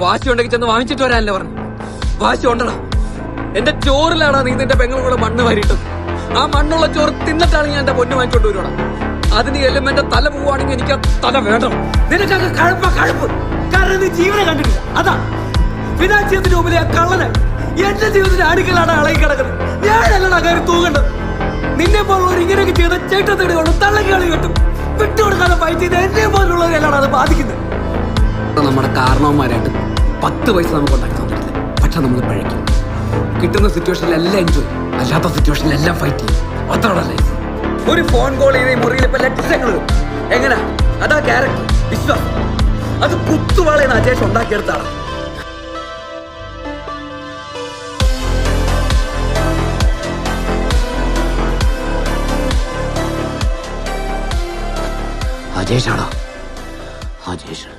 വാശി ഉണ്ടെങ്കിൽ ചെന്ന് വാങ്ങിച്ചിട്ട് വരാനല്ലേ പറഞ്ഞു. വാശി ഉണ്ടടാ. എന്റെ ചോറിലാടാ നീ നിന്റെ പെങ്ങളും കൂടെ മണ്ണ് വാരിയിട്ടത്. ആ മണ്ണുള്ള ചോറ് തിന്നിട്ടാണ് ഞാൻ എന്റെ പൊന്നു വാങ്ങിച്ചോണ്ട് വരുവാടാ. അതിന് എല്ലാം എന്റെ തല പോവാണെങ്കിൽ എനിക്ക് ആ തല വേണം. നിനക്കൊക്കെ കഴപ്പ്. കാരണം നീ ജീവനെ കണ്ടിട്ടില്ല. അതാ വിനാശത്തിന്റെ മുമ്പിലെ ആ കള്ളന് എന്റെ ജീവിതത്തിന്റെ അടുക്കളാണ് അളകി കിടക്കുന്നത്. ഞാനല്ലടാ കയറി തൂകേണ്ടത്. നിന്നെ പോലുള്ളവർ ഇങ്ങനെയൊക്കെ ചെയ്ത ചേട്ടത്തേടുകളും തള്ളകളി കെട്ടും വിട്ടുകൊടുക്കാതെ ഫൈറ്റ് ചെയ്ത് എന്നെ പോലുള്ളവരെല്ലാം അത് ബാധിക്കുന്നത്. നമ്മുടെ കാരണവന്മാരായിട്ട് 10 പൈസ നമുക്ക് ഉണ്ടാക്കി തന്നിട്ടില്ല. പക്ഷെ നമ്മൾ പഴയ്ക്കും. കിട്ടുന്ന സിറ്റുവേഷനിലെല്ലാം എൻജോയ്, അല്ലാത്ത സിറ്റുവേഷനിലെല്ലാം ഫൈറ്റ് ചെയ്യും. അത്രയുള്ള ലൈഫ്. ഒരു ഫോൺ കോൾ ചെയ്ത് ഈ മുറിയിൽ ഇപ്പൊ ലക്ഷങ്ങൾ എങ്ങനാ? അതാ ക്യാരക്ടർ, വിശ്വാസം. അത് കുത്തുവാളെന്ന് അജേഷ് ഉണ്ടാക്കിയെടുത്താണ്. അജേഷാണോ? അജേഷ്